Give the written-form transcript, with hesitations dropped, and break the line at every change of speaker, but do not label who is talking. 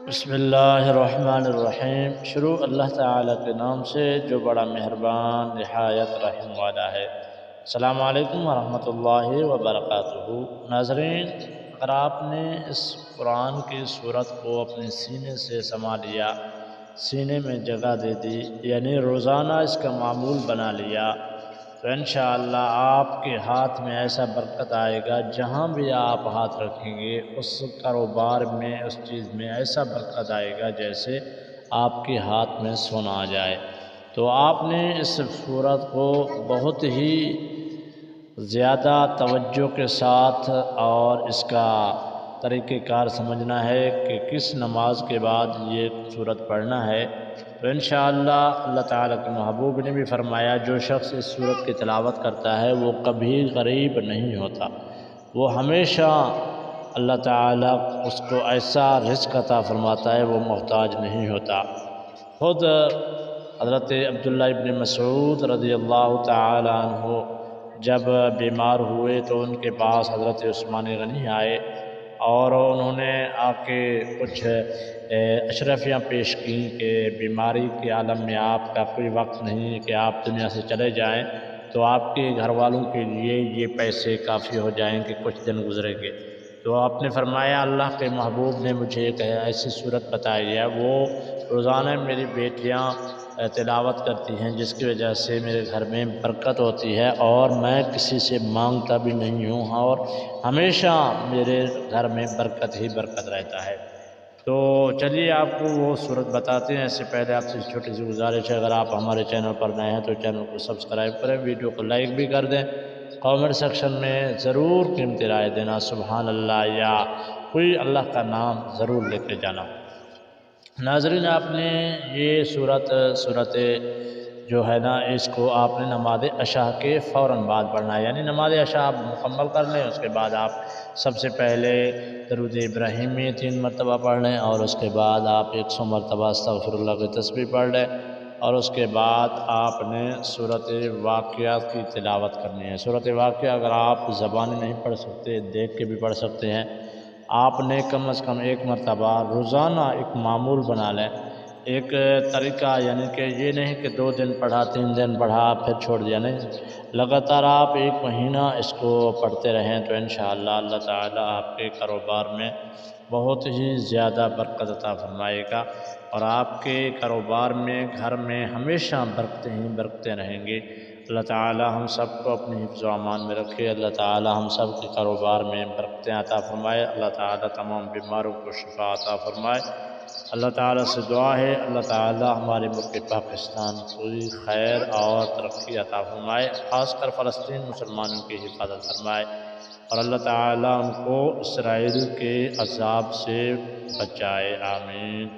بسم اللہ الرحمن الرحیم۔ شروع اللہ تعالیٰ کے نام سے جو بڑا مہربان نہایت رحم والا ہے۔ السلام علیکم ورحمۃ اللہ وبرکاتہ۔ ناظرین، اگر آپ نے اس قرآن کی صورت کو اپنے سینے سے سما لیا، سینے میں جگہ دے دی، یعنی روزانہ اس کا معمول بنا لیا، تو انشاءاللہ آپ کے ہاتھ میں ایسا برکت آئے گا، جہاں بھی آپ ہاتھ رکھیں گے اس کاروبار میں، اس چیز میں ایسا برکت آئے گا جیسے آپ کے ہاتھ میں سونا آ جائے۔ تو آپ نے اس صورت کو بہت ہی زیادہ توجہ کے ساتھ اور اس کا طریقہ کار سمجھنا ہے کہ کس نماز کے بعد یہ صورت پڑھنا ہے۔ تو انشاءاللہ اللہ تعالیٰ کے محبوب نے بھی فرمایا، جو شخص اس صورت کی تلاوت کرتا ہے وہ کبھی غریب نہیں ہوتا، وہ ہمیشہ اللہ تعالیٰ اس کو ایسا رزق عطا فرماتا ہے، وہ محتاج نہیں ہوتا۔ خود حضرت عبداللہ ابن مسعود رضی اللہ تعالیٰ عنہ جب بیمار ہوئے تو ان کے پاس حضرت عثمان غنی آئے اور انہوں نے آ کے کچھ اشرفیاں پیش کیں کہ بیماری کے عالم میں آپ کا کوئی وقت نہیں کہ آپ دنیا سے چلے جائیں، تو آپ کے گھر والوں کے لیے یہ پیسے کافی ہو جائیں کہ کچھ دن گزریں گے۔ تو آپ نے فرمایا، اللہ کے محبوب نے مجھے ایک ایسی صورت بتائی ہے، وہ روزانہ میری بیٹیاں تلاوت کرتی ہیں، جس کی وجہ سے میرے گھر میں برکت ہوتی ہے اور میں کسی سے مانگتا بھی نہیں ہوں اور ہمیشہ میرے گھر میں برکت ہی برکت رہتا ہے۔ تو چلیے آپ کو وہ صورت بتاتے ہیں۔ اس سے پہلے آپ سے چھوٹی سی گزارش ہے، اگر آپ ہمارے چینل پر نئے ہیں تو چینل کو سبسکرائب کریں، ویڈیو کو لائک بھی کر دیں، کامنٹ سیکشن میں ضرور قیمتی رائے دینا، سبحان اللہ یا کوئی اللہ کا نام ضرور لے کے جانا۔ ناظرین، آپ نے یہ صورت جو ہے نا، اس کو آپ نے نماز عشاء کے فوراً بعد پڑھنا ہے، یعنی نماز عشاء آپ مکمل کر لیں، اس کے بعد آپ سب سے پہلے درود ابراہیمی 3 مرتبہ پڑھ لیں اور اس کے بعد آپ 100 مرتبہ استغفر اللہ کی تسبیح پڑھ لیں، اور اس کے بعد آپ نے سورۃ واقعہ کی تلاوت کرنی ہے۔ سورۃ واقعہ اگر آپ زبانی نہیں پڑھ سکتے، دیکھ کے بھی پڑھ سکتے ہیں۔ آپ نے کم از کم 1 مرتبہ روزانہ ایک معمول بنا لیں، ایک طریقہ، یعنی کہ یہ نہیں کہ 2 دن پڑھا، 3 دن پڑھا پھر چھوڑ دیا، نہیں، لگاتار آپ 1 مہینہ اس کو پڑھتے رہیں تو انشاءاللہ اللہ تعالیٰ آپ کے کاروبار میں بہت ہی زیادہ برکت عطا فرمائے گا، اور آپ کے کاروبار میں، گھر میں ہمیشہ برکتیں ہی برکتیں رہیں گی۔ اللہ تعالیٰ ہم سب کو اپنی حفظ و امان میں رکھے، اللہ تعالیٰ ہم سب کے کاروبار میں برکتیں عطا فرمائے، اللہ تعالیٰ تمام بیماروں کو شفا عطا فرمائے۔ اللہ تعالیٰ سے دعا ہے، اللہ تعالیٰ ہمارے ملک پاکستان کو خیر اور ترقی عطا فرمائے، خاص کر فلسطین مسلمانوں کی حفاظت فرمائے، اور اللہ تعالیٰ ان کو اسرائیل کے عذاب سے بچائے، آمین۔